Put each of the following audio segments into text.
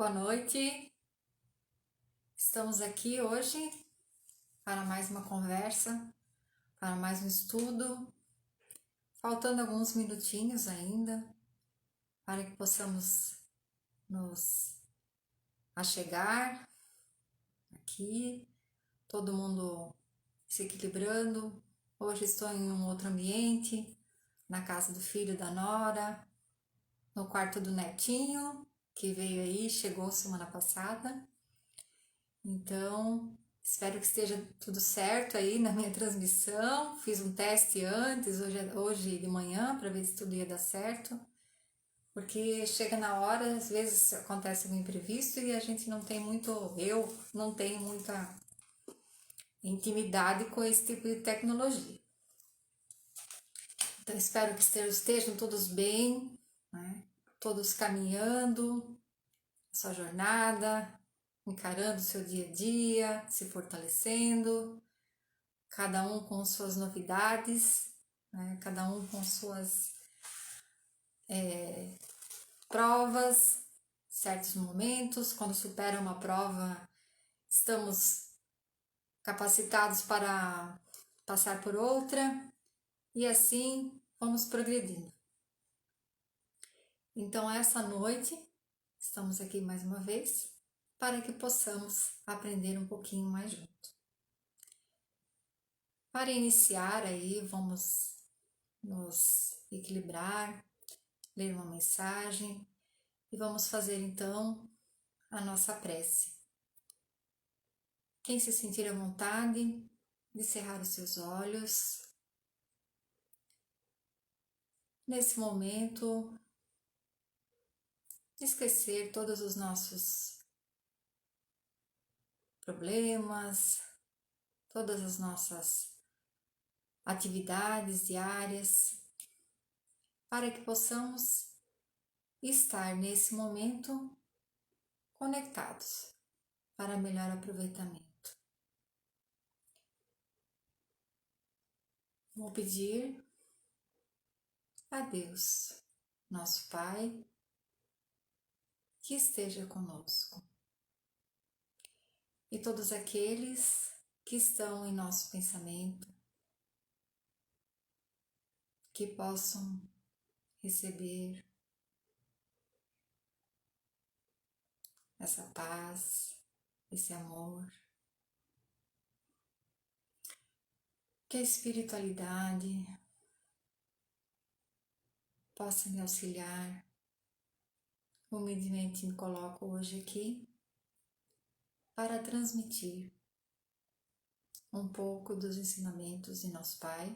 Boa noite, estamos aqui hoje para mais uma conversa, para mais um estudo, faltando alguns minutinhos ainda para que possamos nos achegar aqui, todo mundo se equilibrando. Hoje estou em um outro ambiente, na casa do filho da nora, no quarto do netinho, que veio aí, chegou semana passada. Então, espero que esteja tudo certo aí na minha transmissão. Fiz um teste antes, hoje de manhã, para ver se tudo ia dar certo. Porque chega na hora, às vezes acontece um imprevisto e a gente não tem muito, eu não tenho muita intimidade com esse tipo de tecnologia. Então, espero que estejam todos bem, né? Todos caminhando a sua jornada, encarando o seu dia a dia, se fortalecendo, cada um com suas novidades, né? Cada um com suas provas, certos momentos. Quando supera uma prova, estamos capacitados para passar por outra e assim vamos progredindo. Então, essa noite, estamos aqui mais uma vez para que possamos aprender um pouquinho mais junto. Para iniciar aí, vamos nos equilibrar, ler uma mensagem e vamos fazer então a nossa prece. Quem se sentir à vontade de cerrar os seus olhos, nesse momento, esquecer todos os nossos problemas, todas as nossas atividades diárias, para que possamos estar nesse momento conectados para melhor aproveitamento. Vou pedir a Deus, nosso Pai, que esteja conosco e todos aqueles que estão em nosso pensamento, que possam receber essa paz, esse amor, que a espiritualidade possa me auxiliar. Humildemente me coloco hoje aqui para transmitir um pouco dos ensinamentos de nosso Pai,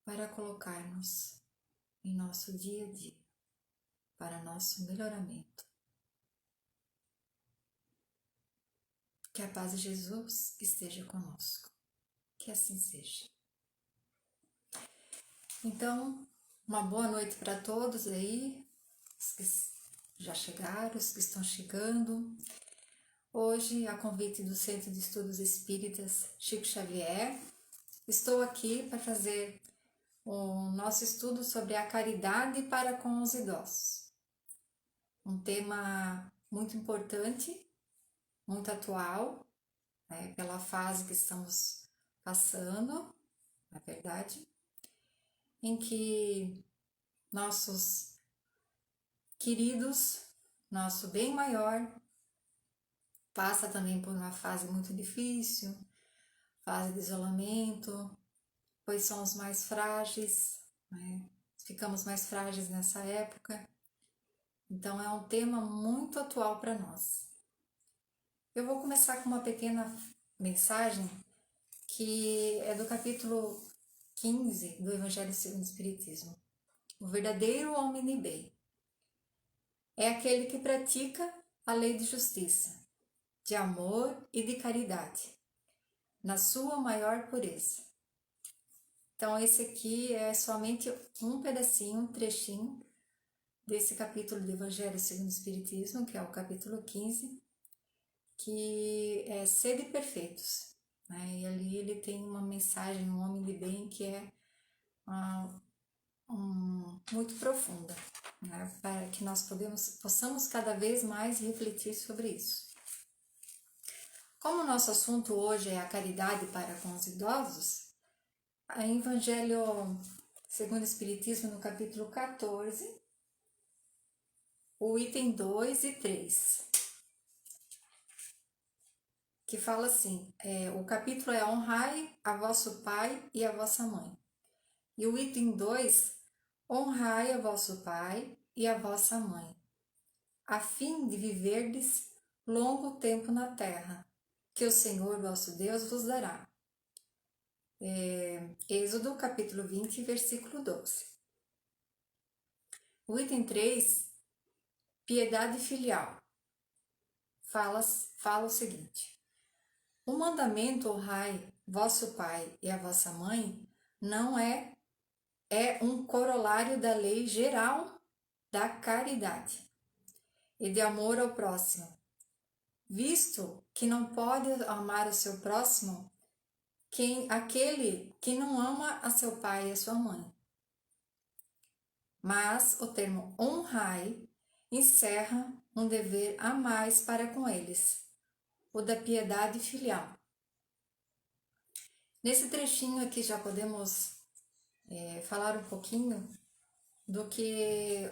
para colocarmos em nosso dia a dia, para nosso melhoramento. Que a paz de Jesus esteja conosco. Que assim seja. Então, uma boa noite para todos aí, os que já chegaram, os que estão chegando. Hoje, a convite do Centro de Estudos Espíritas Chico Xavier, estou aqui para fazer o nosso estudo sobre a caridade para com os idosos. Um tema muito importante, muito atual, né, pela fase que estamos passando, na verdade, em que nossos queridos, nosso bem maior, passa também por uma fase muito difícil, fase de isolamento, pois são os mais frágeis, né? Ficamos mais frágeis nessa época. Então é um tema muito atual para nós. Eu vou começar com uma pequena mensagem que é do capítulo 15 do Evangelho segundo o Espiritismo. O verdadeiro homem de bem é aquele que pratica a lei de justiça, de amor e de caridade, na sua maior pureza. Então, esse aqui é somente um pedacinho, um trechinho desse capítulo do Evangelho segundo o Espiritismo, que é o capítulo 15, que é Sede Perfeitos, né? E ali ele tem uma mensagem, um homem de bem, que é muito profunda, né? Para que nós possamos cada vez mais refletir sobre isso. Como o nosso assunto hoje é a caridade para com os idosos, em Evangelho segundo o Espiritismo, no capítulo 14, o item 2 e 3, que fala assim, o capítulo é honrai a vosso pai e a vossa mãe. E o item 2, honrai a vosso pai e a vossa mãe, a fim de viverdes longo tempo na terra, que o Senhor vosso Deus vos dará. Êxodo capítulo 20, versículo 12. O item 3, piedade filial, fala o seguinte: o mandamento honrai vosso pai e a vossa mãe não é um corolário da lei geral da caridade e de amor ao próximo, visto que não pode amar o seu próximo aquele que não ama a seu pai e a sua mãe. Mas o termo honrai encerra um dever a mais para com eles, o da piedade filial. Nesse trechinho aqui já podemos falar um pouquinho do que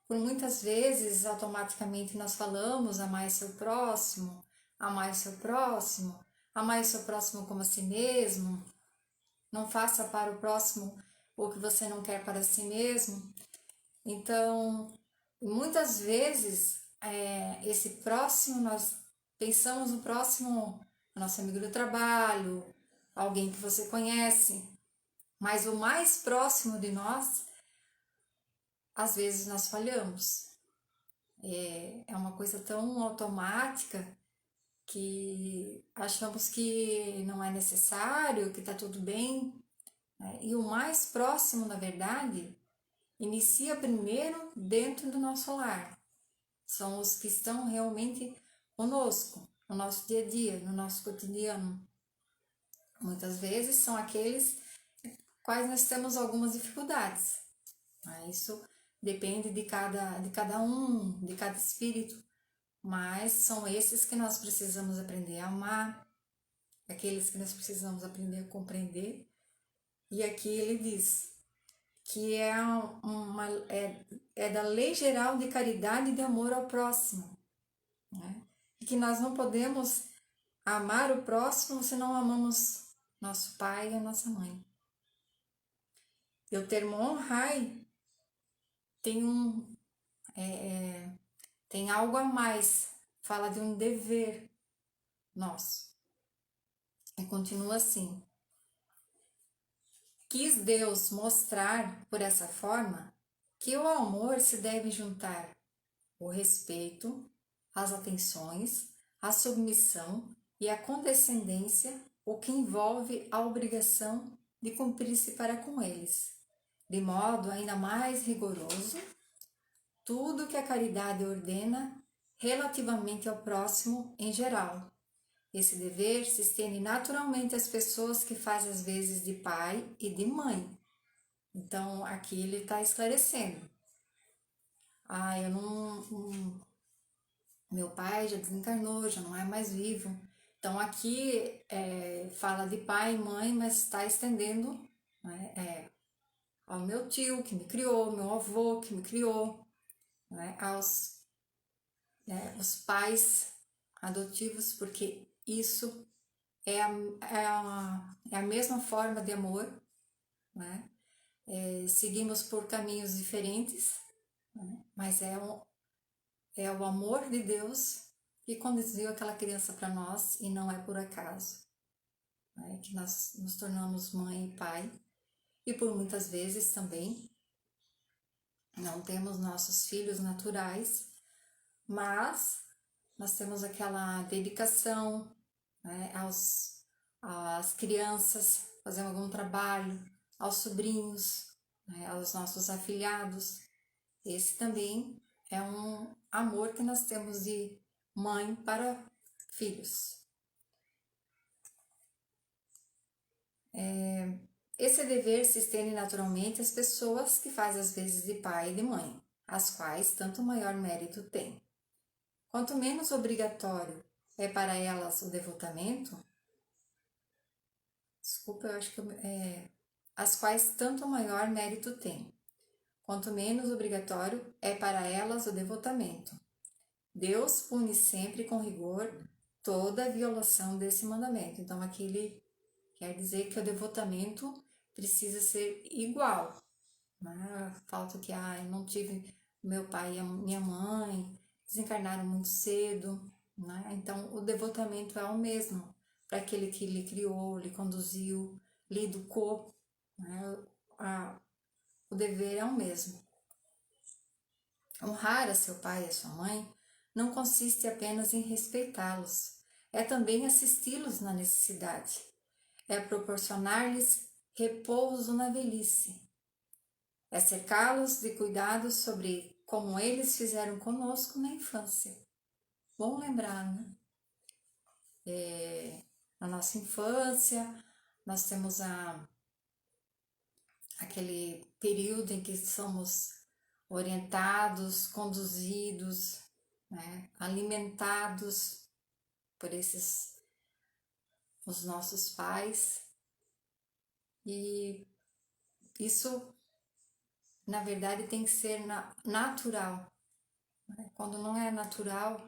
por muitas vezes automaticamente nós falamos: amai seu próximo, amai seu próximo, amai seu próximo como a si mesmo, não faça para o próximo o que você não quer para si mesmo. Então, muitas vezes esse próximo, nós pensamos no próximo, nosso amigo do trabalho, alguém que você conhece, mas o mais próximo de nós, às vezes nós falhamos. É uma coisa tão automática que achamos que não é necessário, que está tudo bem, né? E o mais próximo, na verdade, inicia primeiro dentro do nosso lar. São os que estão realmente conosco, no nosso dia a dia, no nosso cotidiano. Muitas vezes são aqueles quais nós temos algumas dificuldades. Isso depende de cada um, de cada espírito, mas são esses que nós precisamos aprender a amar, aqueles que nós precisamos aprender a compreender. E aqui ele diz que é da lei geral de caridade e de amor ao próximo, né? E que nós não podemos amar o próximo se não amamos nosso pai e a nossa mãe. E o termo honrai tem tem algo a mais, fala de um dever nosso. E continua assim: quis Deus mostrar por essa forma que ao amor se deve juntar o respeito, as atenções, a submissão e a condescendência, o que envolve a obrigação de cumprir-se para com eles, de modo ainda mais rigoroso, tudo que a caridade ordena relativamente ao próximo em geral. Esse dever se estende naturalmente às pessoas que fazem as vezes de pai e de mãe. Então, aqui ele está esclarecendo. Eu não, meu pai já desencarnou, já não é mais vivo. Então, aqui fala de pai e mãe, mas está estendendo, né, ao meu tio que me criou, meu avô que me criou, né, os pais adotivos, porque isso é a mesma forma de amor, né? Seguimos por caminhos diferentes, né? Mas é o amor de Deus que conduziu aquela criança para nós e não é por acaso, né? Que nós nos tornamos mãe e pai e por muitas vezes também não temos nossos filhos naturais, mas nós temos aquela dedicação, né, às crianças, fazendo algum trabalho, aos sobrinhos, né, aos nossos afilhados. Esse também é um amor que nós temos de mãe para filhos. Esse dever se estende naturalmente às pessoas que fazem as vezes de pai e de mãe, as quais tanto maior mérito têm. Quanto menos obrigatório é para elas o devotamento, desculpa, eu acho que as quais tanto maior mérito têm. Quanto menos obrigatório é para elas o devotamento. Deus pune sempre com rigor toda violação desse mandamento. Então, aqui ele quer dizer que o devotamento precisa ser igual. Né? Falta que, eu não tive meu pai e a minha mãe, desencarnaram muito cedo. Né? Então, o devotamento é o mesmo para aquele que lhe criou, lhe conduziu, lhe educou. Né? O dever é o mesmo. Honrar a seu pai e a sua mãe não consiste apenas em respeitá-los, é também assisti-los na necessidade, é proporcionar-lhes repouso na velhice, é cercá-los de cuidados sobre como eles fizeram conosco na infância. Bom lembrar, né? Na nossa infância, nós temos aquele período em que somos orientados, conduzidos, né, alimentados por os nossos pais, e isso na verdade tem que ser natural. Né? Quando não é natural,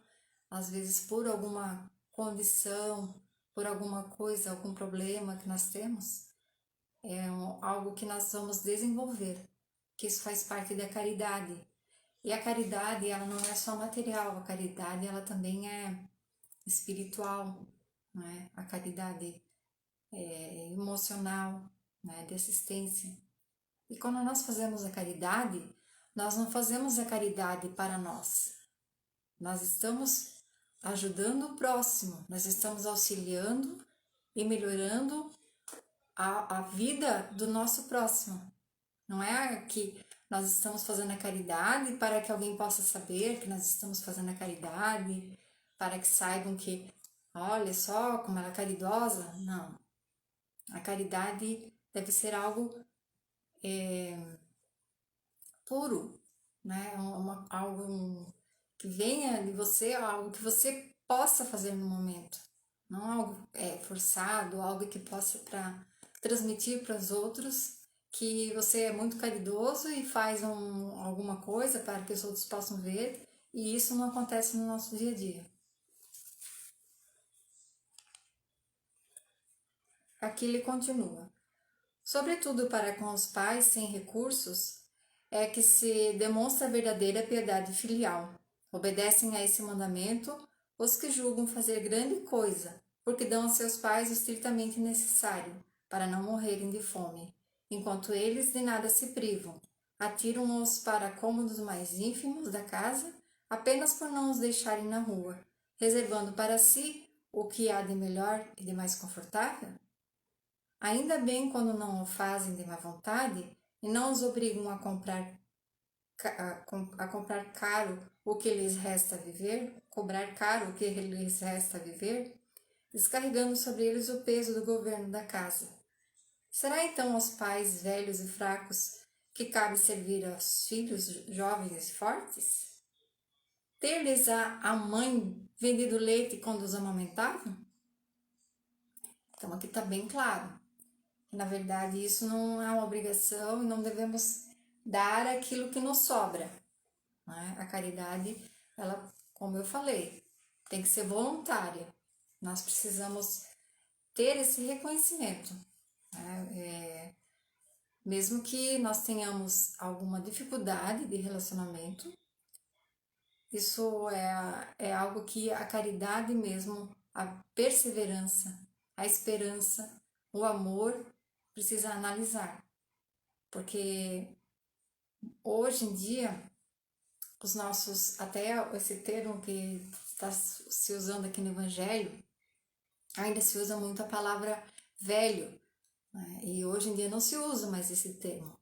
às vezes por alguma condição, por alguma coisa, algum problema que nós temos, algo que nós vamos desenvolver, que isso faz parte da caridade. E a caridade, ela não é só material, a caridade, ela também é espiritual, né? A caridade emocional, né? De assistência. E quando nós fazemos a caridade, nós não fazemos a caridade para nós. Nós estamos ajudando o próximo, nós estamos auxiliando e melhorando a vida do nosso próximo. Não é que nós estamos fazendo a caridade para que alguém possa saber que nós estamos fazendo a caridade, para que saibam que, olha só como ela é caridosa. Não. A caridade deve ser algo puro, né? Algo que venha de você, algo que você possa fazer no momento. Não algo forçado, algo que possa transmitir para os outros que você é muito caridoso e faz alguma coisa para que os outros possam ver, e isso não acontece no nosso dia a dia. Aqui ele continua. Sobretudo para com os pais sem recursos, é que se demonstra a verdadeira piedade filial. Obedecem a esse mandamento os que julgam fazer grande coisa, porque dão a seus pais o estritamente necessário, para não morrerem de fome, enquanto eles de nada se privam. Atiram-os para cômodos mais ínfimos da casa, apenas por não os deixarem na rua, reservando para si o que há de melhor e de mais confortável? Ainda bem quando não o fazem de má vontade e não os obrigam a comprar caro o que lhes resta viver, cobrar caro o que lhes resta viver, descarregando sobre eles o peso do governo da casa. Será então aos pais velhos e fracos que cabe servir aos filhos jovens e fortes? Ter-lhes a mãe vendido leite quando os amamentavam? Então aqui está bem claro. Na verdade, isso não é uma obrigação e não devemos dar aquilo que nos sobra. Né? A caridade, ela, como eu falei, tem que ser voluntária. Nós precisamos ter esse reconhecimento. Né? Mesmo que nós tenhamos alguma dificuldade de relacionamento, isso é algo que a caridade mesmo, a perseverança, a esperança, o amor precisa analisar. Porque hoje em dia, os nossos, até esse termo que está se usando aqui no Evangelho, ainda se usa muito a palavra velho, né? E hoje em dia não se usa mais esse termo,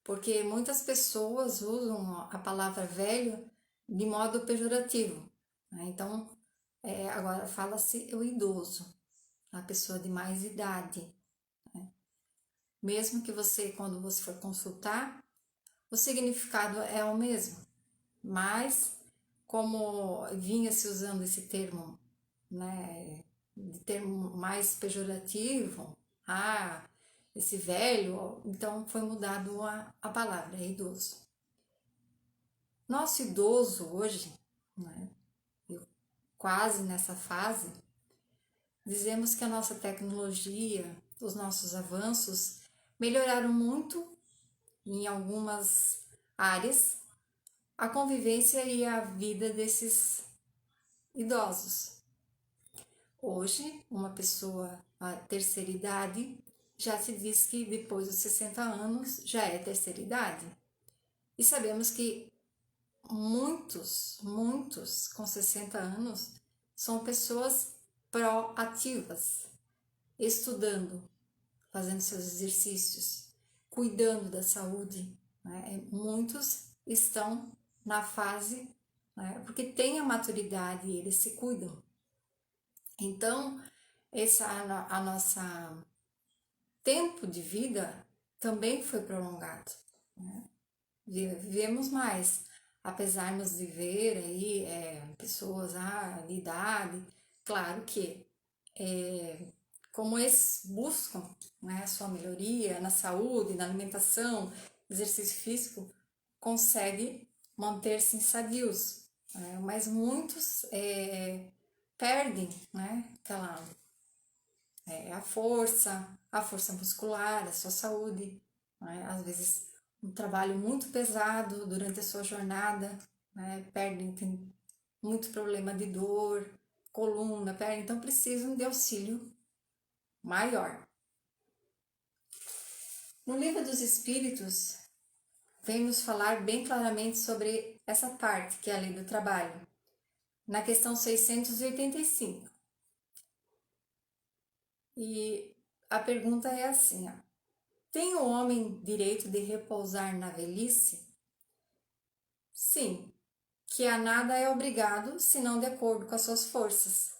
porque muitas pessoas usam a palavra velho de modo pejorativo, né? Então, agora fala-se o idoso, a pessoa de mais idade, né? mesmo que você, quando você for consultar, o significado é o mesmo, mas como vinha se usando esse termo, né, de termo mais pejorativo, ah, esse velho, então foi mudado a palavra, é idoso. Nosso idoso hoje, né, quase nessa fase, dizemos que a nossa tecnologia, os nossos avanços melhoraram muito em algumas áreas a convivência e a vida desses idosos. Hoje, uma pessoa a terceira idade já se diz que depois dos 60 anos já é terceira idade. E sabemos que muitos com 60 anos são pessoas proativas, estudando, fazendo seus exercícios, cuidando da saúde. Né? Muitos estão na fase, né? Porque têm a maturidade e eles se cuidam. Então, essa a nossa tempo de vida também foi prolongado. Né? Vivemos mais, apesar de nos ver aí pessoas de idade, claro que como eles buscam, né, a sua melhoria na saúde, na alimentação, exercício físico, consegue manter-se sadios, né? Mas muitos perdem, né, a força muscular, a sua saúde, né? Às vezes um trabalho muito pesado durante a sua jornada, né? Perdem, tem muito problema de dor, coluna, perdem, então precisam de auxílio maior. No Livro dos Espíritos, vem nos falar bem claramente sobre essa parte, que é a lei do trabalho, na questão 685. E a pergunta é assim, ó: tem o homem direito de repousar na velhice? Sim, que a nada é obrigado, senão de acordo com as suas forças.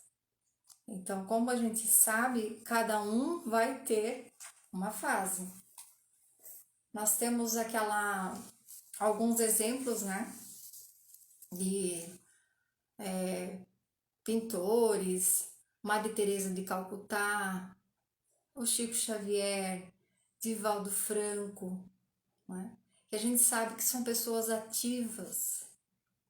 Então, como a gente sabe, cada um vai ter uma fase. Nós temos alguns exemplos, né, de pintores, Madre Teresa de Calcutá, o Chico Xavier, Divaldo Franco, né, que a gente sabe que são pessoas ativas,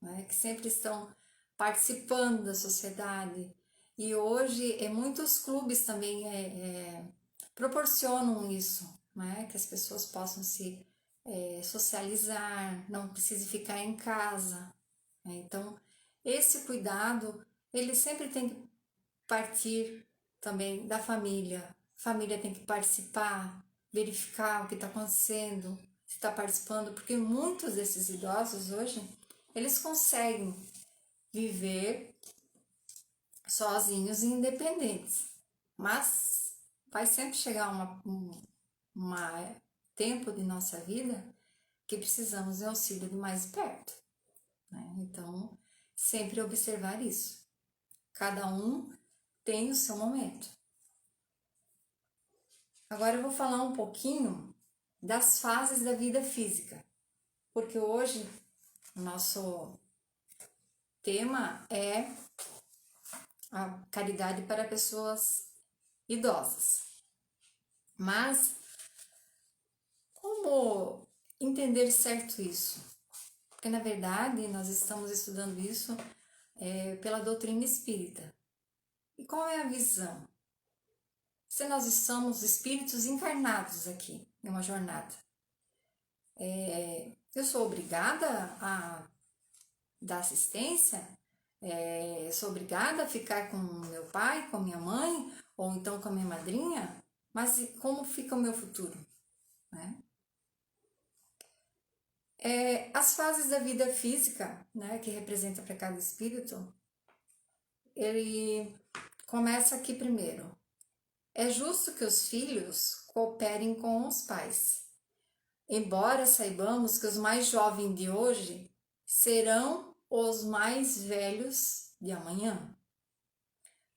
né, que sempre estão participando da sociedade. E hoje muitos clubes também proporcionam isso, né, que as pessoas possam se socializar, não precise ficar em casa. Né? Então, esse cuidado, ele sempre tem que partir também da família. A família tem que participar, verificar o que está acontecendo, se está participando, porque muitos desses idosos hoje, eles conseguem viver sozinhos e independentes, mas vai sempre chegar um tempo de nossa vida que precisamos de auxílio de mais perto, né? Então, sempre observar isso. Cada um tem o seu momento. Agora eu vou falar um pouquinho das fases da vida física, porque hoje o nosso tema é a caridade para pessoas idosas. Mas como entender certo isso? Porque na verdade nós estamos estudando isso pela doutrina espírita. E qual é a visão? Se nós somos espíritos encarnados aqui em uma jornada, eu sou obrigada a dar assistência? Sou obrigada a ficar com meu pai, com minha mãe, ou então com a minha madrinha? Mas como fica o meu futuro? Né? As fases da vida física, né, que representa para cada espírito, ele começa aqui primeiro. É justo que os filhos cooperem com os pais, embora saibamos que os mais jovens de hoje serão os mais velhos de amanhã,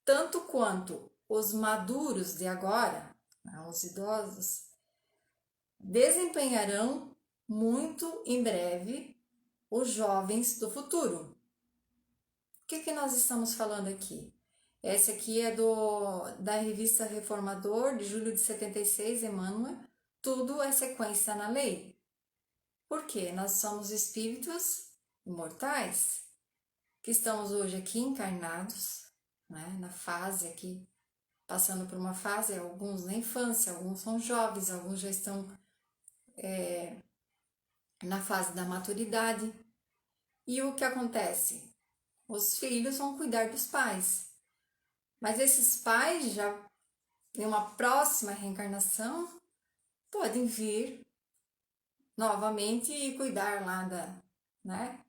tanto quanto os maduros de agora, né, os idosos, desempenharão muito em breve os jovens do futuro. O que nós estamos falando aqui? Esse aqui é da revista Reformador, de julho de 76, Emmanuel. Tudo é sequência na lei. Por quê? Nós somos espíritos imortais, que estamos hoje aqui encarnados, né, na fase aqui, passando por uma fase, alguns na infância, alguns são jovens, alguns já estão na fase da maturidade. E o que acontece? Os filhos vão cuidar dos pais, mas esses pais já em uma próxima reencarnação podem vir novamente e cuidar lá né?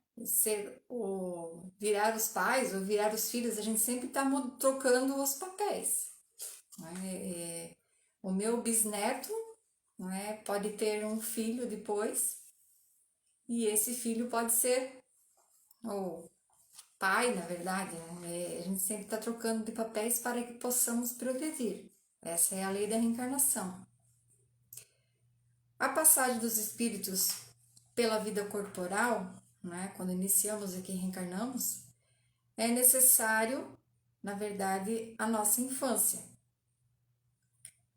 Virar os pais ou virar os filhos, a gente sempre está trocando os papéis. Né? O meu bisneto, né, pode ter um filho depois, e esse filho pode ser o pai, na verdade. Né? A gente sempre está trocando de papéis para que possamos progredir. Essa é a lei da reencarnação. A passagem dos espíritos pela vida corporal, né, quando iniciamos aqui e reencarnamos, é necessário, na verdade, a nossa infância,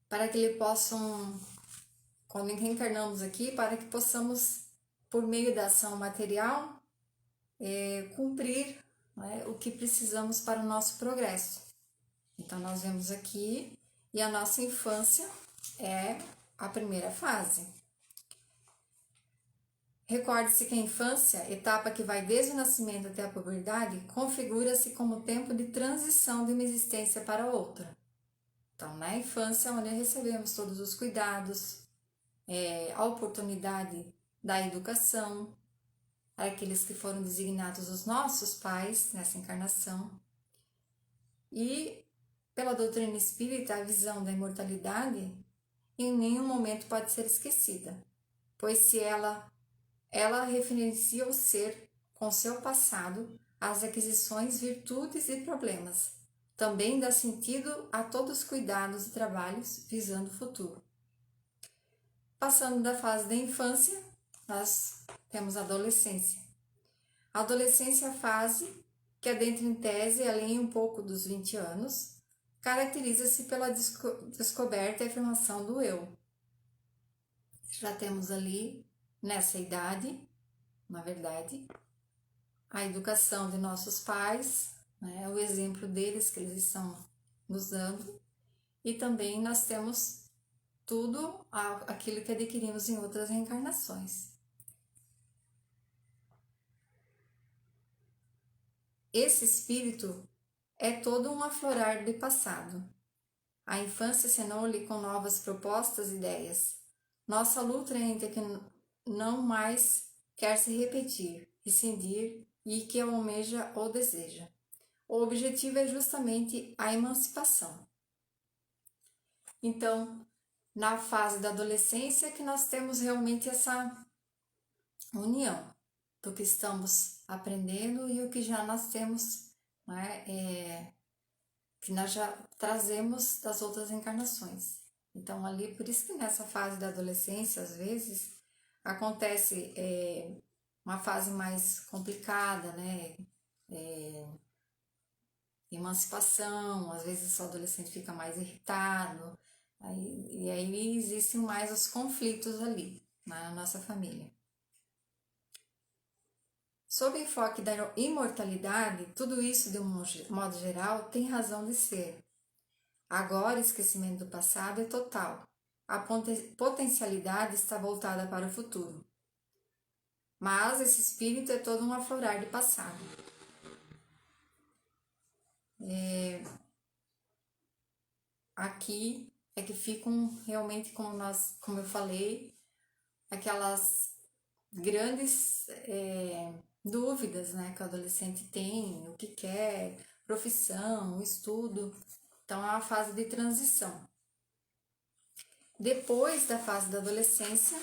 para que eles possam, quando reencarnamos aqui, para que possamos, por meio da ação material, cumprir, né, o que precisamos para o nosso progresso. Então, nós vemos aqui, e a nossa infância é a primeira fase. Recorde-se que a infância, etapa que vai desde o nascimento até a puberdade, configura-se como tempo de transição de uma existência para outra. Então, na infância, onde recebemos todos os cuidados, a oportunidade da educação, para aqueles que foram designados os nossos pais nessa encarnação. E, pela doutrina espírita, a visão da imortalidade em nenhum momento pode ser esquecida, pois se ela referencia o ser com seu passado, as aquisições, virtudes e problemas. Também dá sentido a todos os cuidados e trabalhos visando o futuro. Passando da fase da infância, nós temos a adolescência. A adolescência é a fase que adentra em tese além um pouco dos 20 anos, caracteriza-se pela descoberta e afirmação do eu. Já temos ali, nessa idade, na verdade, a educação de nossos pais, né, o exemplo deles que eles estão nos dando, e também nós temos tudo aquilo que adquirimos em outras reencarnações. Esse espírito é todo um aflorar de passado. A infância cenou-lhe com novas propostas e ideias. Nossa luta é entre que não mais quer se repetir, rescindir e que almeja ou deseja. O objetivo é justamente a emancipação. Então, na fase da adolescência que nós temos realmente essa união do que estamos aprendendo e o que já nós temos, né, que nós já trazemos das outras encarnações. Então, ali, por isso que nessa fase da adolescência, às vezes, acontece uma fase mais complicada, né? Emancipação, às vezes o adolescente fica mais irritado, e aí existem mais os conflitos ali na nossa família. Sob o enfoque da imortalidade, tudo isso, de um modo geral, tem razão de ser. Agora, o esquecimento do passado é total. A potencialidade está voltada para o futuro. Mas esse espírito é todo um aflorar de passado. Aqui é que ficam realmente, como eu falei, aquelas grandes dúvidas, né, que o adolescente tem, o que quer, profissão, estudo. Então, é uma fase de transição. Depois da fase da adolescência,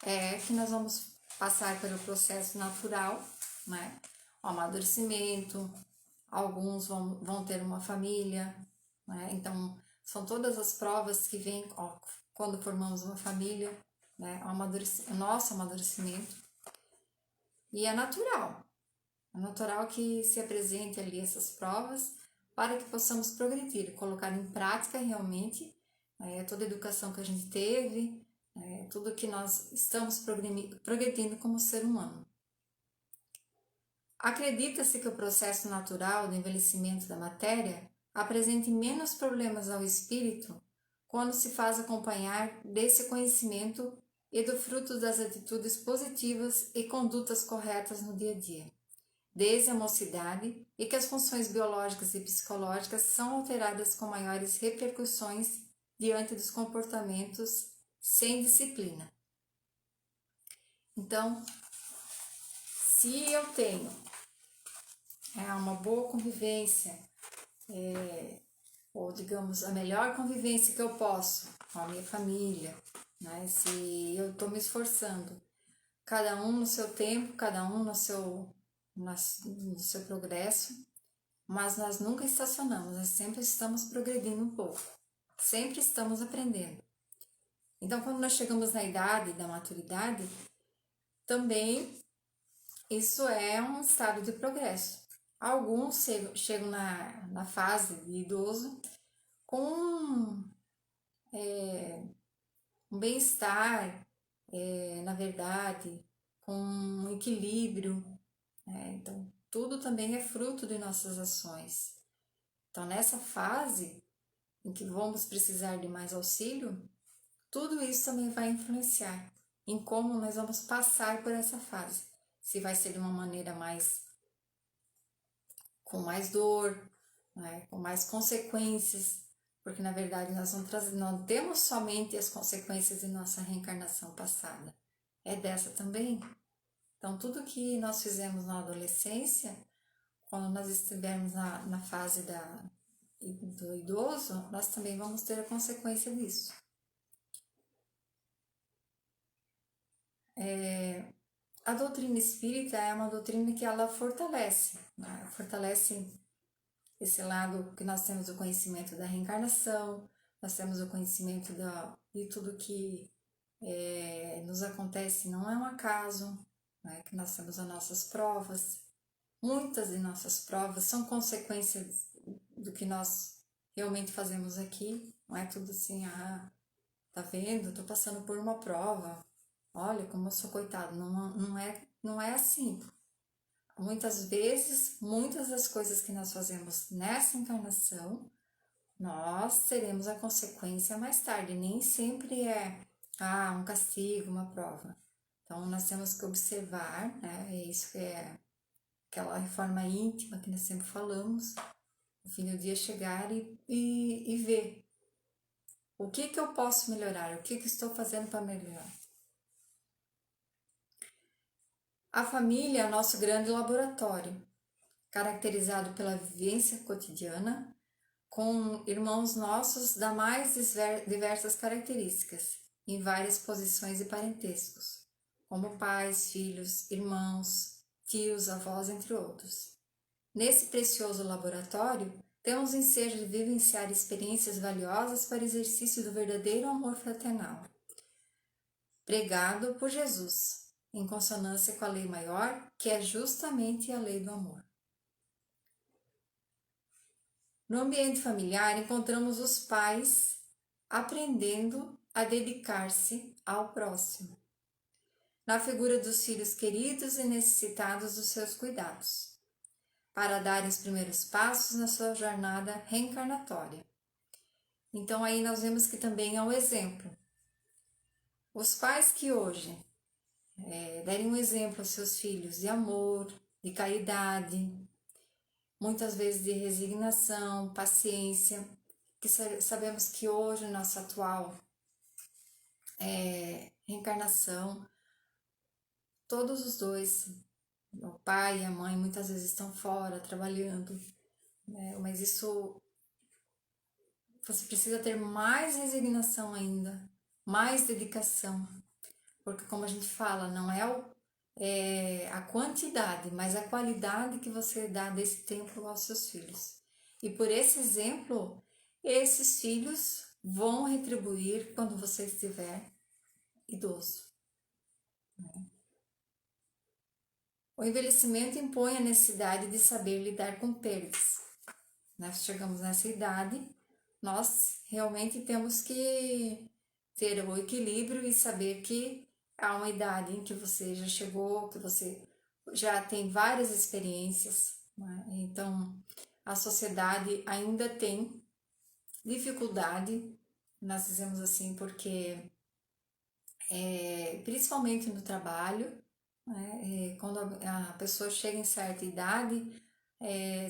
é que nós vamos passar pelo processo natural, né? O amadurecimento, alguns vão ter uma família, né? Então, são todas as provas que vêm quando formamos uma família, né? O nosso amadurecimento. E é natural que se apresente ali essas provas para que possamos progredir, colocar em prática realmente toda a educação que a gente teve, tudo que nós estamos progredindo como ser humano. Acredita-se que o processo natural do envelhecimento da matéria apresente menos problemas ao espírito quando se faz acompanhar desse conhecimento e do fruto das atitudes positivas e condutas corretas no dia a dia, desde a mocidade, e que as funções biológicas e psicológicas são alteradas com maiores repercussões diante dos comportamentos sem disciplina. Então, se eu tenho uma boa convivência, ou digamos, a melhor convivência que eu posso com a minha família, né? Se eu estou me esforçando, cada um no seu tempo, cada um no seu progresso, mas nós nunca estacionamos, nós sempre estamos progredindo um pouco, sempre estamos aprendendo. Então, quando nós chegamos na idade da maturidade, também isso é um estado de progresso. Alguns chegam na fase de idoso com um bem-estar, na verdade, com um equilíbrio, então tudo também é fruto de nossas ações. Então, nessa fase em que vamos precisar de mais auxílio, tudo isso também vai influenciar em como nós vamos passar por essa fase. Se vai ser de uma maneira com mais dor, né, com mais consequências, porque na verdade nós não temos somente as consequências de nossa reencarnação passada, é dessa também. Então, tudo que nós fizemos na adolescência, quando nós estivermos na fase do idoso, nós também vamos ter a consequência disso. A doutrina espírita é uma doutrina que ela fortalece, né? Fortalece esse lado que nós temos o conhecimento da reencarnação, nós temos o conhecimento de tudo que nos acontece, não é um acaso, né? Que nós temos as nossas provas. Muitas de nossas provas são consequências do que nós realmente fazemos aqui, não é tudo assim, tá vendo, tô passando por uma prova, olha como eu sou coitado, não é assim. Muitas vezes, muitas das coisas que nós fazemos nessa encarnação, nós teremos a consequência mais tarde, nem sempre é um castigo, uma prova. Então, nós temos que observar, né? É isso que é aquela reforma íntima que nós sempre falamos, no fim do dia chegar e ver o que eu posso melhorar, o que estou fazendo para melhorar. A família é o nosso grande laboratório, caracterizado pela vivência cotidiana, com irmãos nossos da mais diversas características, em várias posições e parentescos, como pais, filhos, irmãos, tios, avós, entre outros. Nesse precioso laboratório, temos o ensejo de vivenciar experiências valiosas para o exercício do verdadeiro amor fraternal, pregado por Jesus, em consonância com a lei maior, que é justamente a lei do amor. No ambiente familiar, encontramos os pais aprendendo a dedicar-se ao próximo, na figura dos filhos queridos e necessitados dos seus cuidados, para darem os primeiros passos na sua jornada reencarnatória. Então aí nós vemos que também é um exemplo. Os pais que hoje derem um exemplo aos seus filhos de amor, de caridade, muitas vezes de resignação, paciência, que sabemos que hoje, nossa atual reencarnação, todos os dois, o pai e a mãe, muitas vezes estão fora, trabalhando, né? Mas isso, você precisa ter mais resignação ainda, mais dedicação, porque como a gente fala, não é a quantidade, mas a qualidade que você dá desse tempo aos seus filhos. E por esse exemplo, esses filhos, vão retribuir quando você estiver idoso. O envelhecimento impõe a necessidade de saber lidar com perdas. Nós chegamos nessa idade, nós realmente temos que ter o equilíbrio e saber que há uma idade em que você já chegou, que você já tem várias experiências, né? Então a sociedade ainda tem dificuldade, nós dizemos assim, porque principalmente no trabalho, né? Quando a pessoa chega em certa idade,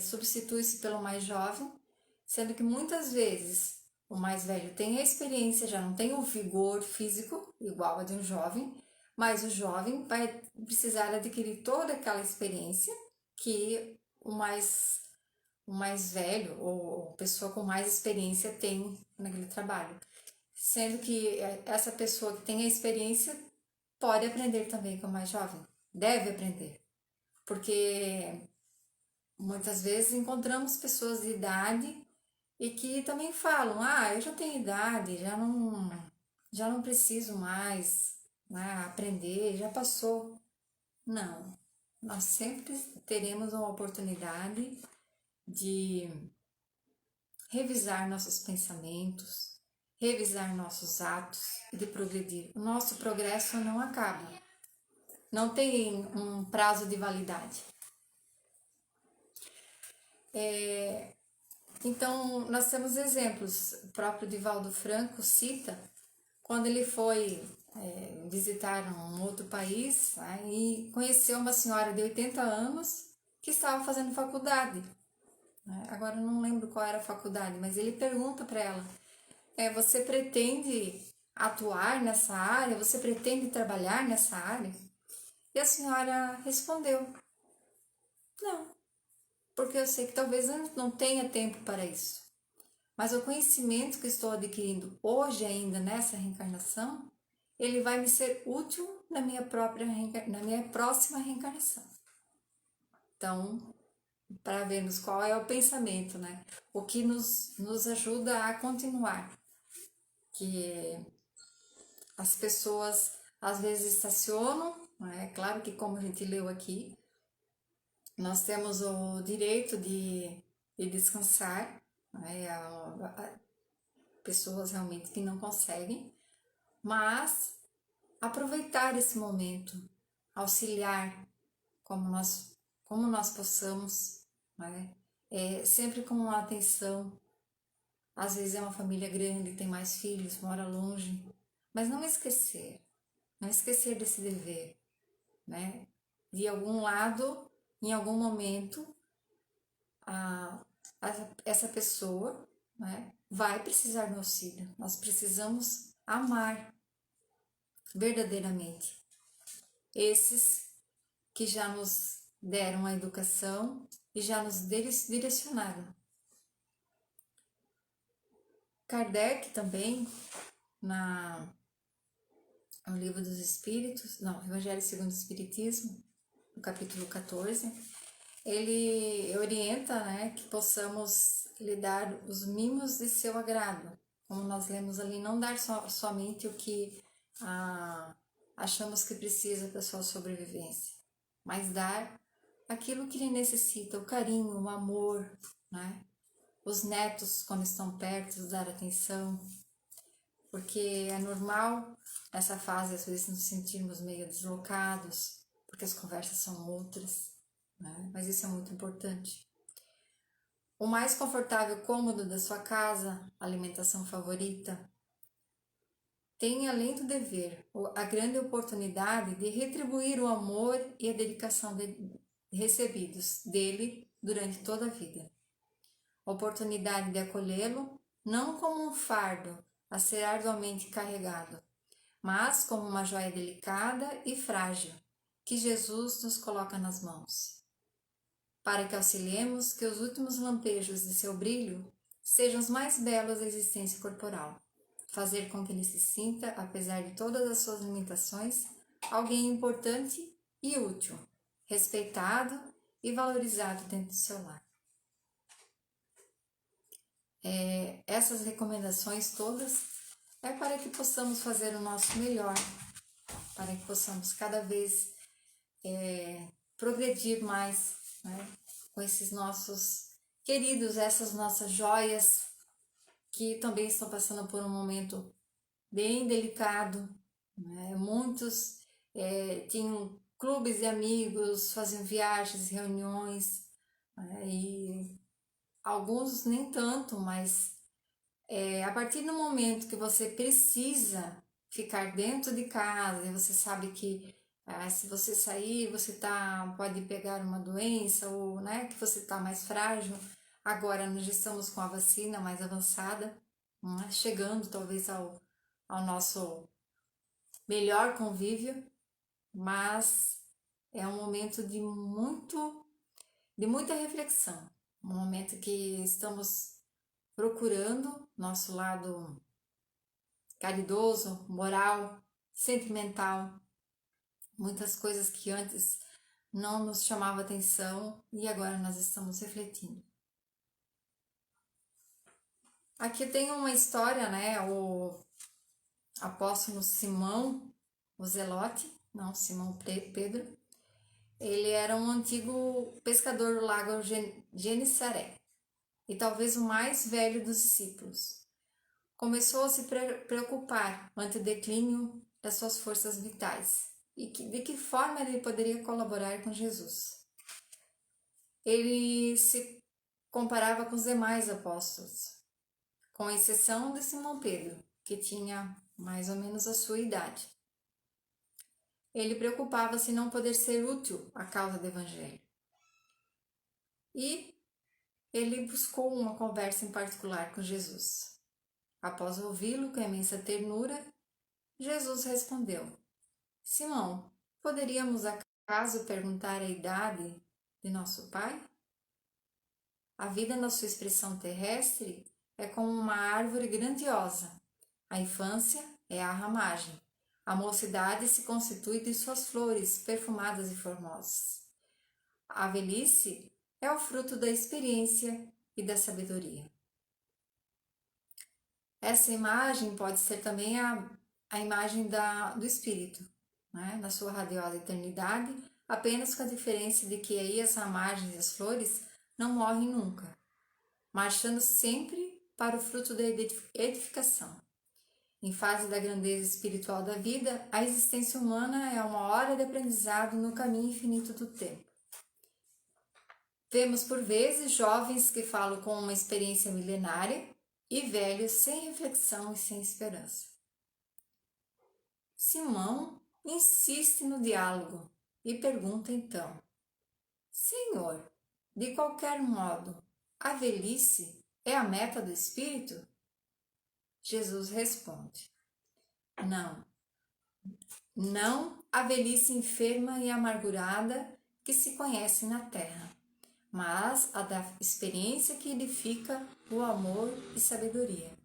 substitui-se pelo mais jovem, sendo que muitas vezes o mais velho tem a experiência, já não tem o vigor físico igual a de um jovem, mas o jovem vai precisar adquirir toda aquela experiência que o mais velho ou pessoa com mais experiência tem naquele trabalho. Sendo que essa pessoa que tem a experiência pode aprender também com o mais jovem, deve aprender, porque muitas vezes encontramos pessoas de idade e que também falam: ah, eu já tenho idade, já não preciso mais, né, aprender, já passou. Não, nós sempre teremos uma oportunidade de revisar nossos pensamentos, revisar nossos atos e de progredir. O nosso progresso não acaba, não tem um prazo de validade. Então, nós temos exemplos. O próprio Divaldo Franco cita quando ele foi visitar um outro país, né, e conheceu uma senhora de 80 anos que estava fazendo faculdade. Né? Agora eu não lembro qual era a faculdade, mas ele pergunta para ela: você pretende atuar nessa área? Você pretende trabalhar nessa área? E a senhora respondeu: não, porque eu sei que talvez eu não tenha tempo para isso. Mas o conhecimento que estou adquirindo hoje ainda nessa reencarnação, ele vai me ser útil na minha próxima reencarnação. Então, para vermos qual é o pensamento, né? O que nos ajuda a continuar. Que as pessoas às vezes estacionam, né? Claro que como a gente leu aqui, nós temos o direito de descansar, né? Pessoas realmente que não conseguem, mas aproveitar esse momento, auxiliar como nós possamos, né? Sempre com uma atenção. Às vezes é uma família grande, tem mais filhos, mora longe, mas não esquecer desse dever, né? De algum lado, em algum momento, a, essa pessoa, né, vai precisar do auxílio. Nós precisamos amar verdadeiramente esses que já nos deram a educação e já nos direcionaram. Kardec também, no Livro dos Espíritos, não, Evangelho segundo o Espiritismo, no capítulo 14, ele orienta, né, que possamos lhe dar os mimos de seu agrado, como nós lemos ali, não dar somente o que achamos que precisa para sua sobrevivência, mas dar aquilo que ele necessita, o carinho, o amor, né? Os netos, quando estão perto, dar atenção, porque é normal nessa fase às vezes nos sentirmos meio deslocados, porque as conversas são outras, né? Mas isso é muito importante. O mais confortável cômodo da sua casa, alimentação favorita, tem além do dever a grande oportunidade de retribuir o amor e a dedicação recebidos dele durante toda a vida. Oportunidade de acolhê-lo não como um fardo a ser arduamente carregado, mas como uma joia delicada e frágil que Jesus nos coloca nas mãos, para que auxiliemos que os últimos lampejos de seu brilho sejam os mais belos da existência corporal, fazer com que ele se sinta, apesar de todas as suas limitações, alguém importante e útil, respeitado e valorizado dentro do seu lar. essas recomendações todas é para que possamos fazer o nosso melhor, para que possamos cada vez progredir mais, né, com esses nossos queridos, essas nossas joias que também estão passando por um momento bem delicado, né? Muitos tinham clubes de amigos, faziam viagens, reuniões, né? E alguns nem tanto, mas a partir do momento que você precisa ficar dentro de casa e você sabe que se você sair você pode pegar uma doença ou, né, que você está mais frágil. Agora nós já estamos com a vacina mais avançada, né, chegando talvez ao nosso melhor convívio, mas é um momento de muita reflexão, um momento que estamos procurando nosso lado caridoso, moral, sentimental, muitas coisas que antes não nos chamava atenção e agora nós estamos refletindo. Aqui tem uma história, né? O apóstolo Simão, o Zelote, não, Simão Pedro, ele era um antigo pescador do lago Genesaré e talvez o mais velho dos discípulos. Começou a se preocupar ante o declínio das suas forças vitais e de que forma ele poderia colaborar com Jesus. Ele se comparava com os demais apóstolos, com exceção de Simão Pedro, que tinha mais ou menos a sua idade. Ele preocupava-se em não poder ser útil à causa do Evangelho. E ele buscou uma conversa em particular com Jesus. Após ouvi-lo com imensa ternura, Jesus respondeu: Simão, poderíamos acaso perguntar a idade de nosso pai? A vida na sua expressão terrestre é como uma árvore grandiosa. A infância é a ramagem. A mocidade se constitui de suas flores perfumadas e formosas. A velhice é o fruto da experiência e da sabedoria. Essa imagem pode ser também a imagem do Espírito, né? Na sua radiosa eternidade, apenas com a diferença de que aí as ramagens e as flores não morrem nunca, marchando sempre para o fruto da edificação. Em fase da grandeza espiritual da vida, a existência humana é uma hora de aprendizado no caminho infinito do tempo. Vemos por vezes jovens que falam com uma experiência milenária e velhos sem reflexão e sem esperança. Simão insiste no diálogo e pergunta então: Senhor, de qualquer modo, a velhice é a meta do espírito? Jesus responde: não a velhice enferma e amargurada que se conhece na terra, mas a da experiência que edifica o amor e sabedoria.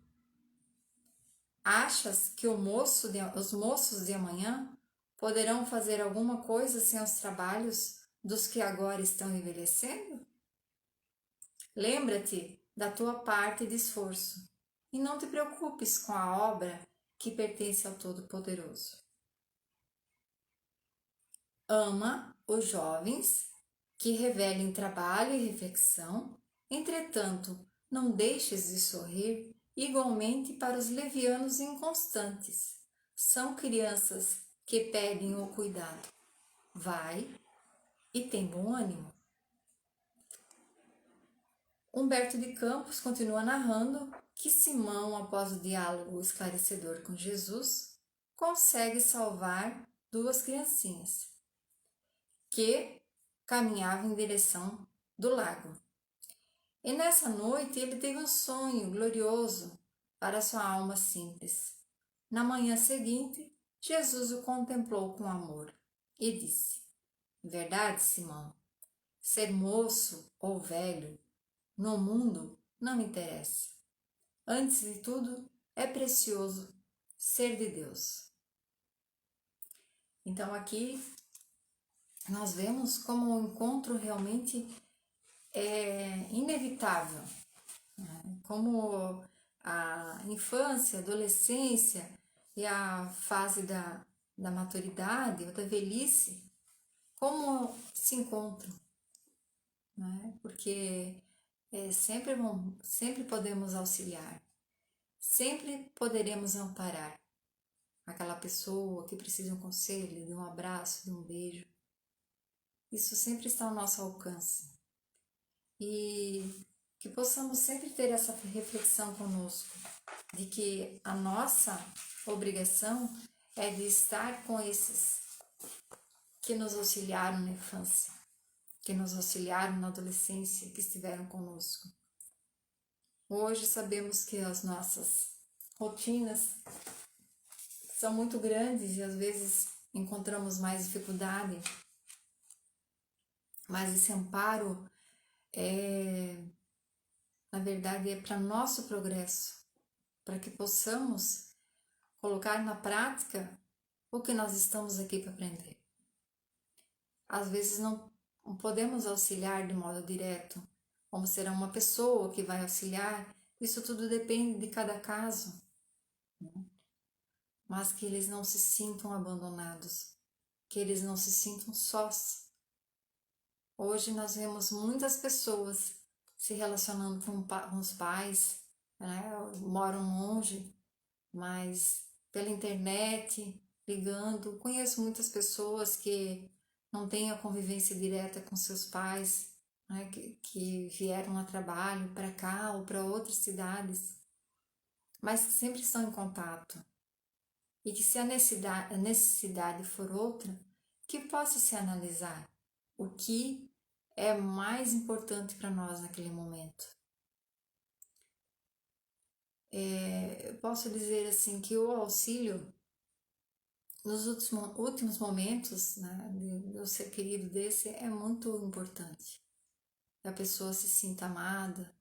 Achas que os moços de amanhã poderão fazer alguma coisa sem os trabalhos dos que agora estão envelhecendo? Lembra-te da tua parte de esforço e não te preocupes com a obra que pertence ao Todo-Poderoso. Ama os jovens que revelem trabalho e reflexão, entretanto, não deixes de sorrir igualmente para os levianos inconstantes. São crianças que pedem o cuidado. Vai e tem bom ânimo. Humberto de Campos continua narrando que Simão, após o diálogo esclarecedor com Jesus, consegue salvar duas criancinhas que caminhavam em direção do lago. E nessa noite ele teve um sonho glorioso para sua alma simples. Na manhã seguinte, Jesus o contemplou com amor e disse: Verdade, Simão, ser moço ou velho no mundo não interessa. Antes de tudo, é precioso ser de Deus. Então aqui nós vemos como o encontro realmente é inevitável Como a infância, a adolescência e a fase da maturidade ou da velhice, como se encontram, né? Porque sempre podemos auxiliar, sempre poderemos amparar aquela pessoa que precisa de um conselho, de um abraço, de um beijo. Isso sempre está ao nosso alcance. E que possamos sempre ter essa reflexão conosco, de que a nossa obrigação é de estar com esses que nos auxiliaram na infância, que nos auxiliaram na adolescência, que estiveram conosco. Hoje sabemos que as nossas rotinas são muito grandes e às vezes encontramos mais dificuldade, mas esse amparo na verdade, é para nosso progresso, para que possamos colocar na prática o que nós estamos aqui para aprender. Às vezes não podemos auxiliar de modo direto, como será uma pessoa que vai auxiliar, isso tudo depende de cada caso, mas que eles não se sintam abandonados, que eles não se sintam sós. Hoje nós vemos muitas pessoas se relacionando com os pais, né? Moram longe, mas pela internet, ligando. Conheço muitas pessoas que não têm a convivência direta com seus pais, né? Que vieram a trabalho para cá ou para outras cidades, mas que sempre estão em contato. E que se a necessidade for outra, que possa se analisar o que é mais importante para nós naquele momento. Eu posso dizer assim que o auxílio nos últimos momentos, né, do ser querido desse é muito importante. A pessoa se sinta amada.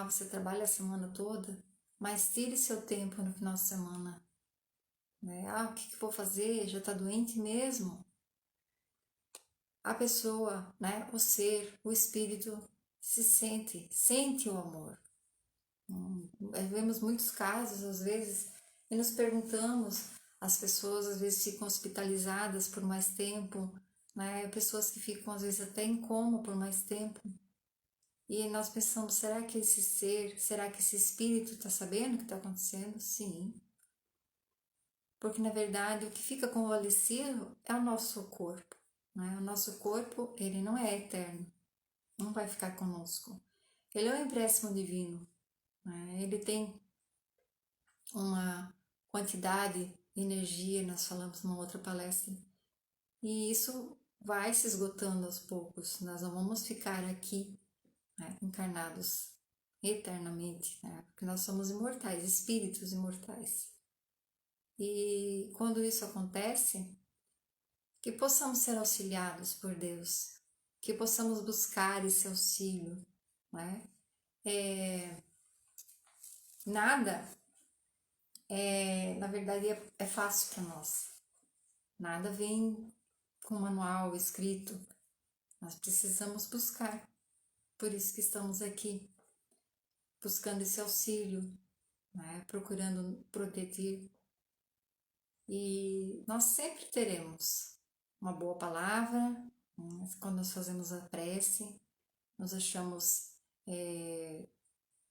Você trabalha a semana toda, mas tire seu tempo no final de semana. Né? O que eu vou fazer? Já está doente mesmo? A pessoa, né, o ser, o espírito sente o amor. Vemos muitos casos, às vezes, e nos perguntamos, as pessoas às vezes ficam hospitalizadas por mais tempo, né? Pessoas que ficam às vezes até em coma por mais tempo. E nós pensamos, será que esse ser, será que esse espírito está sabendo o que está acontecendo? Sim. Porque na verdade o que fica convalescido é o nosso corpo, né? O nosso corpo, ele não é eterno, não vai ficar conosco. Ele é um empréstimo divino, né? Ele tem uma quantidade de energia, nós falamos numa outra palestra, e isso vai se esgotando aos poucos. Nós não vamos ficar aqui, né, encarnados eternamente, né, porque nós somos imortais, espíritos imortais. E quando isso acontece, que possamos ser auxiliados por Deus, que possamos buscar esse auxílio, né? Nada na verdade, é fácil para nós. Nada vem com manual escrito. Nós precisamos buscar. Por isso que estamos aqui, buscando esse auxílio, né? Procurando proteger. E nós sempre teremos uma boa palavra, né? Quando nós fazemos a prece, nos achamos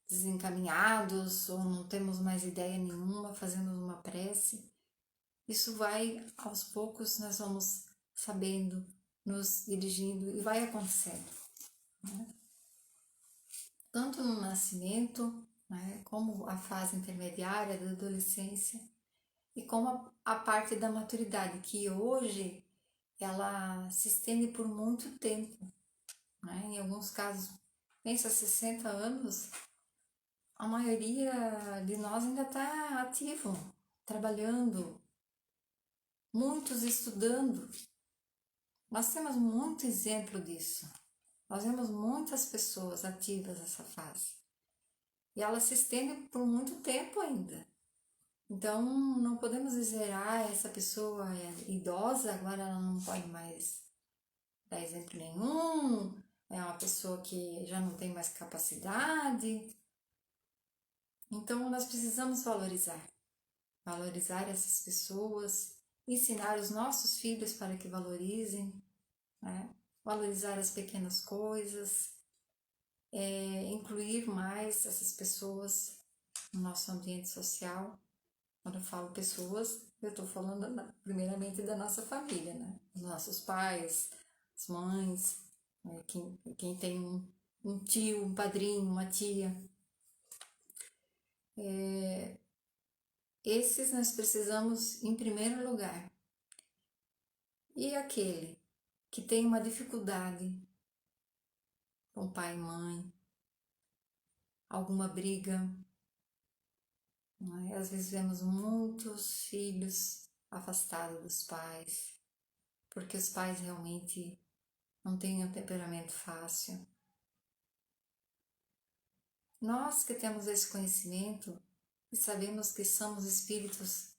desencaminhados ou não temos mais ideia nenhuma, fazemos uma prece. Isso vai, aos poucos, nós vamos sabendo, nos dirigindo e vai acontecendo. Né? Tanto no nascimento, né, como a fase intermediária da adolescência e como a parte da maturidade, que hoje ela se estende por muito tempo. Né? Em alguns casos, pensa 60 anos, a maioria de nós ainda está ativo, trabalhando, muitos estudando. Nós temos muito exemplo disso. Nós vemos muitas pessoas ativas nessa fase. E ela se estende por muito tempo ainda. Então, não podemos dizer, essa pessoa é idosa, agora ela não pode mais dar exemplo nenhum, é uma pessoa que já não tem mais capacidade. Então, nós precisamos valorizar essas pessoas, ensinar os nossos filhos para que valorizem, né? Valorizar as pequenas coisas, incluir mais essas pessoas no nosso ambiente social. Quando eu falo pessoas, eu estou falando primeiramente da nossa família, né? Os nossos pais, as mães, né? Quem tem um tio, um padrinho, uma tia. Esses nós precisamos em primeiro lugar. E aquele que tem uma dificuldade com pai e mãe, alguma briga, não é? Às vezes vemos muitos filhos afastados dos pais, porque os pais realmente não têm um temperamento fácil. Nós que temos esse conhecimento e sabemos que somos espíritos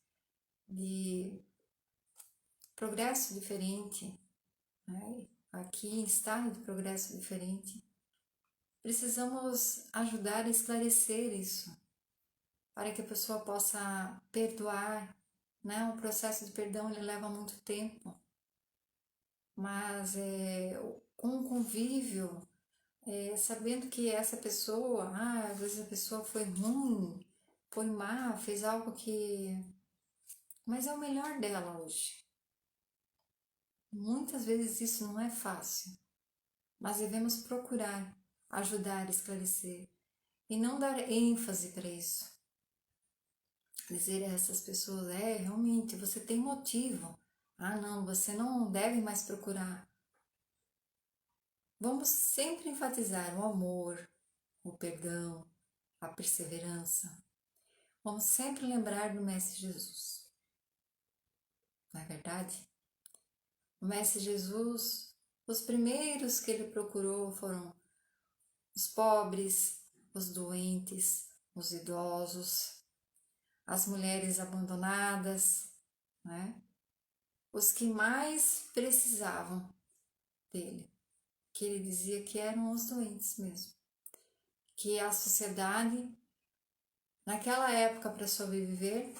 de progresso diferente, né? Aqui em estado de progresso diferente, precisamos ajudar a esclarecer isso, para que a pessoa possa perdoar, né? O processo de perdão ele leva muito tempo, mas com o convívio, sabendo que essa pessoa, às vezes a pessoa foi ruim, foi má, fez algo que... Mas é o melhor dela hoje. Muitas vezes isso não é fácil, mas devemos procurar ajudar, esclarecer e não dar ênfase para isso. Dizer a essas pessoas, realmente, você tem motivo. Ah, não, você não deve mais procurar. Vamos sempre enfatizar o amor, o perdão, a perseverança. Vamos sempre lembrar do Mestre Jesus. Não é verdade? O Mestre Jesus, os primeiros que ele procurou foram os pobres, os doentes, os idosos, as mulheres abandonadas, né? Os que mais precisavam dele, que ele dizia que eram os doentes mesmo, que a sociedade, naquela época, para sobreviver,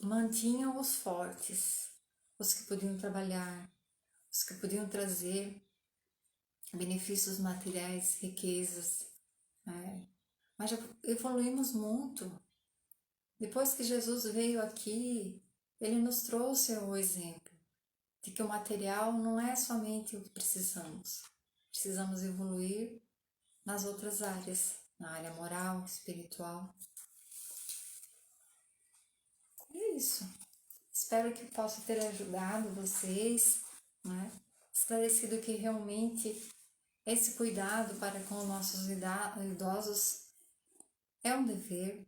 mantinham os fortes, os que podiam trabalhar, os que podiam trazer benefícios materiais, riquezas, né? Mas já evoluímos muito. Depois que Jesus veio aqui, ele nos trouxe o exemplo de que o material não é somente o que precisamos. Precisamos evoluir nas outras áreas, na área moral, espiritual. E é isso. Espero que possa ter ajudado vocês, né? Esclarecido que realmente esse cuidado para com os nossos idosos é um dever.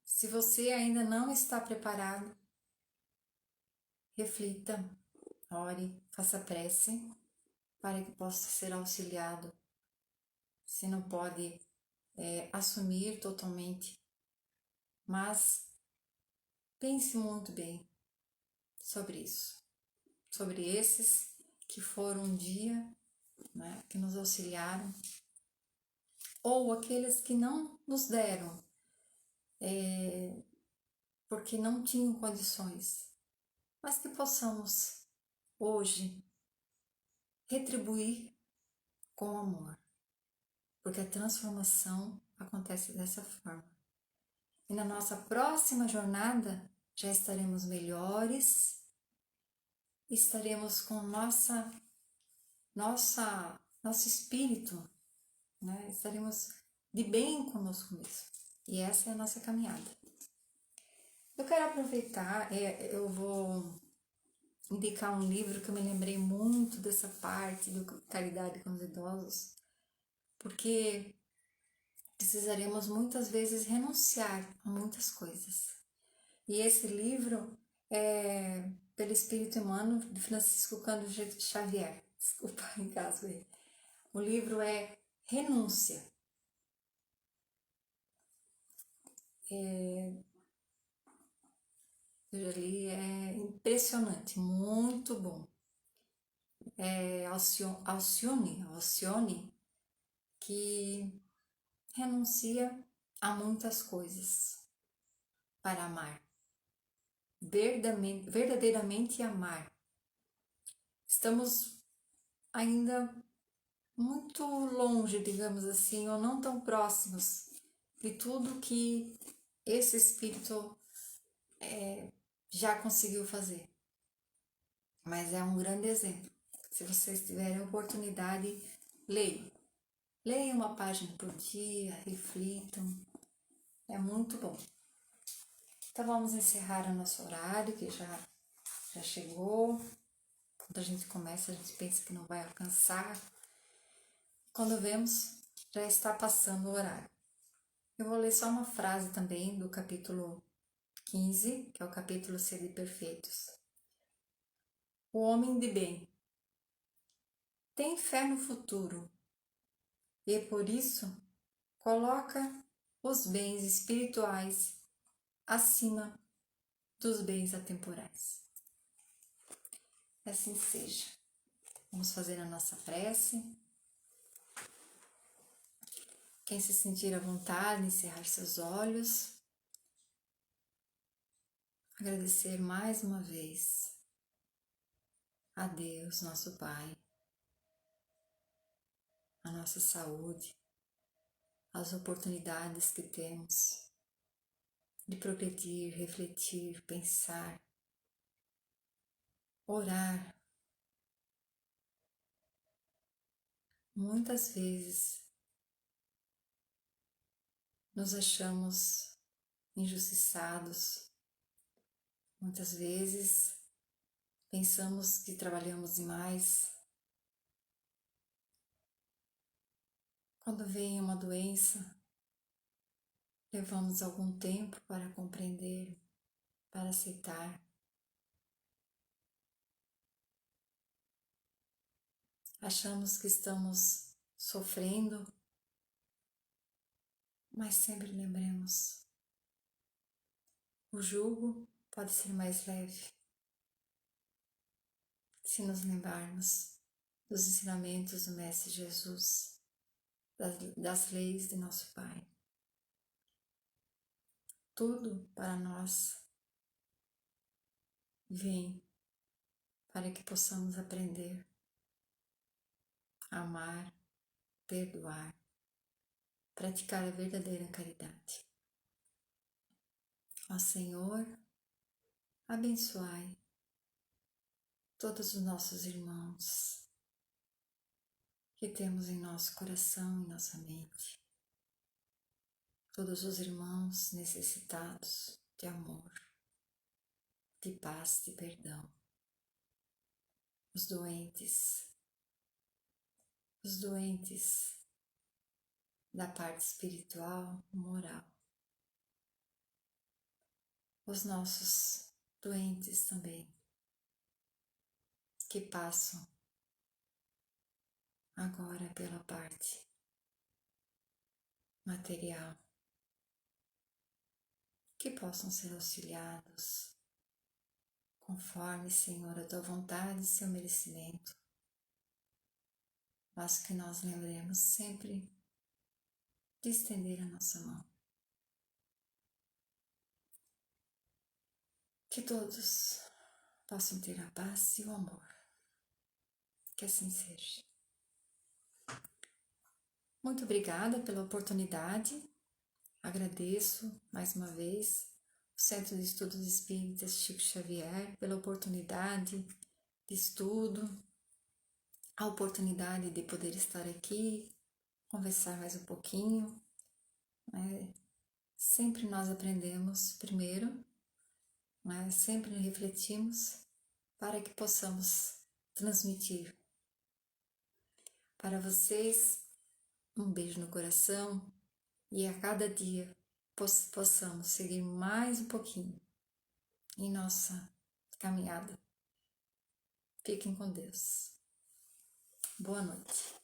Se você ainda não está preparado, reflita, ore, faça prece para que possa ser auxiliado. Se não pode assumir totalmente, mas pense muito bem sobre isso, sobre esses que foram um dia, né, que nos auxiliaram, ou aqueles que não nos deram, porque não tinham condições, mas que possamos hoje retribuir com amor, porque a transformação acontece dessa forma. E na nossa próxima jornada já estaremos melhores, estaremos com nosso espírito, né? Estaremos de bem conosco mesmo. E essa é a nossa caminhada. Eu quero aproveitar, eu vou indicar um livro que eu me lembrei muito dessa parte do caridade com os idosos, porque precisaremos muitas vezes renunciar a muitas coisas. E esse livro é pelo Espírito Emmanuel de Francisco Cândido Xavier. Desculpa, engasgo aí. O livro é Renúncia. Eu já li, é impressionante, muito bom. É Alcione, que renuncia há muitas coisas para amar, verdadeiramente amar. Estamos ainda muito longe, digamos assim, ou não tão próximos de tudo que esse Espírito já conseguiu fazer. Mas é um grande exemplo. Se vocês tiverem oportunidade, leiam. Leiam uma página por dia, reflitam. É muito bom. Então vamos encerrar o nosso horário, que já chegou. Quando a gente começa, a gente pensa que não vai alcançar. Quando vemos, já está passando o horário. Eu vou ler só uma frase também do capítulo 15, que é o capítulo Sede Perfeitos. O homem de bem tem fé no futuro e, por isso, coloca os bens espirituais acima dos bens atemporais. Assim seja. Vamos fazer a nossa prece. Quem se sentir à vontade, encerrar seus olhos. Agradecer mais uma vez a Deus, nosso Pai, a nossa saúde, as oportunidades que temos de progredir, refletir, pensar, orar. Muitas vezes nos achamos injustiçados, muitas vezes pensamos que trabalhamos demais. Quando vem uma doença, levamos algum tempo para compreender, para aceitar. Achamos que estamos sofrendo, mas sempre lembremos: o jugo pode ser mais leve se nos lembrarmos dos ensinamentos do Mestre Jesus, das leis de nosso Pai. Tudo para nós vem para que possamos aprender a amar, perdoar, praticar a verdadeira caridade. Ó Senhor, abençoai todos os nossos irmãos que temos em nosso coração e nossa mente, todos os irmãos necessitados de amor, de paz, de perdão, os doentes da parte espiritual, moral, os nossos doentes também, que passam agora pela parte material, que possam ser auxiliados conforme, Senhor, a tua vontade e seu merecimento, mas que nós lembremos sempre de estender a nossa mão. Que todos possam ter a paz e o amor. Que assim seja. Muito obrigada pela oportunidade. Agradeço mais uma vez o Centro de Estudos Espíritas Chico Xavier pela oportunidade de estudo, a oportunidade de poder estar aqui, conversar mais um pouquinho. Sempre nós aprendemos primeiro, sempre refletimos para que possamos transmitir para vocês um beijo no coração e a cada dia possamos seguir mais um pouquinho em nossa caminhada. Fiquem com Deus. Boa noite.